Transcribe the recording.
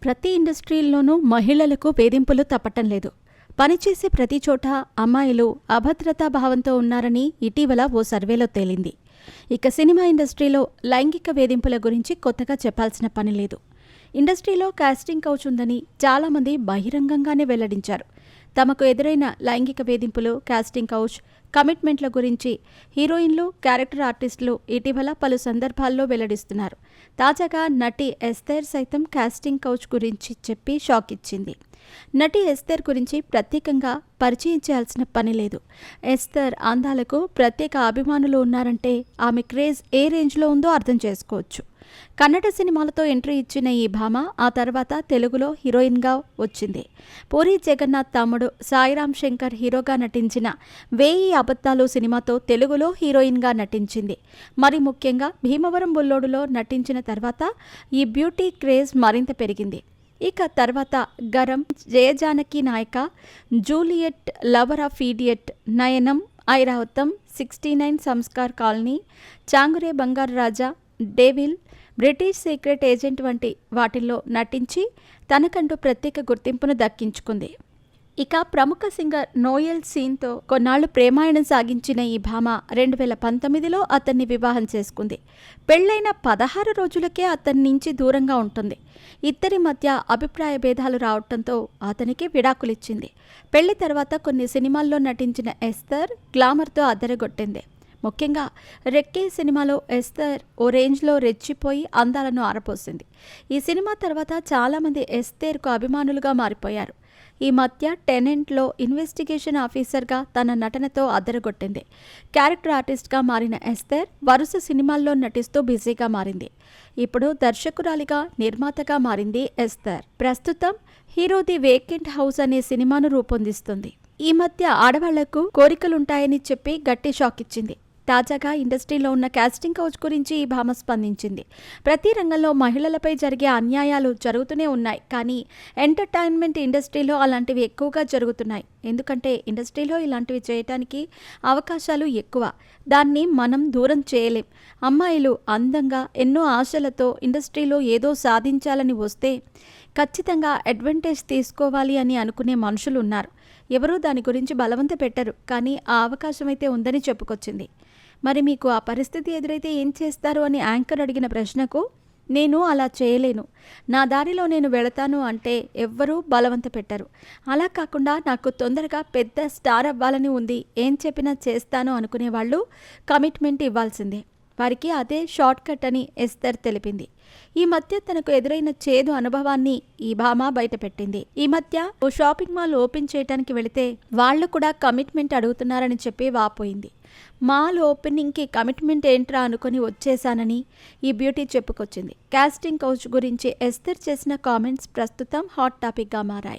ప్రతి ఇండస్ట్రీల్లోనూ మహిళలకు వేధింపులు తప్పటం లేదు. పనిచేసే ప్రతి చోట అమ్మాయిలు అభద్రతా భావంతో ఉన్నారని ఇటీవల ఓ సర్వేలో తేలింది. ఇక సినిమా ఇండస్ట్రీలో లైంగిక వేధింపుల గురించి కొత్తగా చెప్పాల్సిన పని లేదు. ఇండస్ట్రీలో కాస్టింగ్ కౌచ్ ఉందని చాలామంది బహిరంగంగానే వెల్లడించారు. తమకు ఎదురైన లైంగిక వేధింపులు, కాస్టింగ్ కౌచ్, కమిట్మెంట్ల గురించి హీరోయిన్లు, క్యారెక్టర్ ఆర్టిస్టులు ఇటీవల పలు సందర్భాల్లో వెల్లడిస్తున్నారు. తాజాగా నటి ఎస్తేర్ సైతం కాస్టింగ్ కౌచ్ గురించి చెప్పి షాక్ ఇచ్చింది. నటి ఎస్తేర్ గురించి ప్రత్యేకంగా పరిచయం చేయాల్సిన పని లేదు. ఎస్తేర్ అందాలకు ప్రత్యేక అభిమానులు ఉన్నారంటే ఆమె క్రేజ్ ఏ రేంజ్లో ఉందో అర్థం చేసుకోవచ్చు. కన్నడ సినిమాలతో ఎంట్రీ ఇచ్చిన ఈ భామ ఆ తర్వాత తెలుగులో హీరోయిన్గా వచ్చింది. పూరి జగన్నాథ్ తమ్ముడు సాయిరామ్ శంకర్ హీరోగా నటించిన 1000 అబద్ధాలు సినిమాతో తెలుగులో హీరోయిన్గా నటించింది. మరి ముఖ్యంగా భీమవరం బుల్లోడులో నటించిన తర్వాత ఈ బ్యూటీ క్రేజ్ మరింత పెరిగింది. ఇక తర్వాత గరం, జయజానకి నాయక, Juliet, lover of idiot, Nayanam, Iravatham, 69 Sanskar colony, చాంగురే బంగారు రాజా, డెవిల్, బ్రిటిష్ సీక్రెట్ ఏజెంట్ వంటి వాటిల్లో నటించి తనకంటూ ప్రత్యేక గుర్తింపును దక్కించుకుంది. ఇక ప్రముఖ సింగర్ నోయల్ సీన్తో కొన్నాళ్లు ప్రేమాయణం సాగించిన ఈ భామ 2019లో అతన్ని వివాహం చేసుకుంది. పెళ్లైన 16 రోజులకే అతని నుంచి దూరంగా ఉంటుంది. ఇద్దరి మధ్య అభిప్రాయ భేదాలు రావడంతో అతనికి విడాకులిచ్చింది. పెళ్లి తర్వాత కొన్ని సినిమాల్లో నటించిన ఎస్తేర్ గ్లామర్తో అదరగొట్టింది. ముఖ్యంగా రెక్కే సినిమాలో ఎస్తేర్ ఓ రేంజ్లో రెచ్చిపోయి అందాలను ఆరపోసింది. ఈ సినిమా తర్వాత చాలామంది ఎస్తేర్కు అభిమానులుగా మారిపోయారు. ఈ మధ్య టెనెంట్లో ఇన్వెస్టిగేషన్ ఆఫీసర్గా తన నటనతో అదరగొట్టింది. క్యారెక్టర్ ఆర్టిస్ట్గా మారిన ఎస్తేర్ వరుస సినిమాల్లో నటిస్తూ బిజీగా మారింది. ఇప్పుడు దర్శకురాలిగా, నిర్మాతగా మారింది ఎస్తేర్. ప్రస్తుతం హీరో ది వేకెంట్ హౌస్ అనే సినిమాను రూపొందిస్తుంది. ఈ మధ్య ఆడవాళ్లకు కోరికలుంటాయని చెప్పి గట్టి షాక్ ఇచ్చింది. తాజాగా ఇండస్ట్రీలో ఉన్న కాస్టింగ్ కౌచ్ గురించి ఈ భామ స్పందించింది. ప్రతి రంగంలో మహిళలపై జరిగే అన్యాయాలు జరుగుతూనే ఉన్నాయి, కానీ ఎంటర్టైన్మెంట్ ఇండస్ట్రీలో అలాంటివి ఎక్కువగా జరుగుతున్నాయి. ఎందుకంటే ఇండస్ట్రీలో ఇలాంటివి చేయటానికి అవకాశాలు ఎక్కువ. దాన్ని మనం దూరం చేయలేం. అమ్మాయిలు అందంగా, ఎన్నో ఆశలతో ఇండస్ట్రీలో ఏదో సాధించాలని వస్తే ఖచ్చితంగా అడ్వాంటేజ్ తీసుకోవాలి అని అనుకునే మనుషులు ఉన్నారు. ఎవరూ దాని గురించి బలవంత పెట్టరు, కానీ ఆ అవకాశం అయితే ఉందని చెప్పుకొచ్చింది. మరి మీకు ఆ పరిస్థితి ఎదురైతే ఏం చేస్తారు అని యాంకర్ అడిగిన ప్రశ్నకు, నేను అలా చేయలేను, నా దారిలో నేను వెళతాను అంటే ఎవ్వరూ బలవంత పెట్టరు. అలా కాకుండా నాకు తొందరగా పెద్ద స్టార్ అవ్వాలని ఉంది, ఏం చెప్పినా చేస్తాను అనుకునే వాళ్ళు కమిట్మెంట్ ఇవ్వాల్సిందే. వారికి అదే షార్ట్ కట్ అని ఎస్తేర్ తెలిపింది. ఈ మధ్య తనకు ఎదురైన చేదు అనుభవాన్ని ఈ భామ బయటపెట్టింది. ఈ మధ్య ఓ షాపింగ్ మాల్ ఓపెన్ చేయడానికి వెళితే వాళ్లు కూడా కమిట్మెంట్ అడుగుతున్నారని చెప్పి వాపోయింది. మాల్ ఓపెనింగ్కి కమిట్మెంట్ ఏంట్రా అనుకుని వచ్చేశానని ఈ బ్యూటీ చెప్పుకొచ్చింది. కాస్టింగ్ కౌచ్ గురించి ఎస్తేర్ చేసిన కామెంట్స్ ప్రస్తుతం హాట్ టాపిక్గా మారాయి.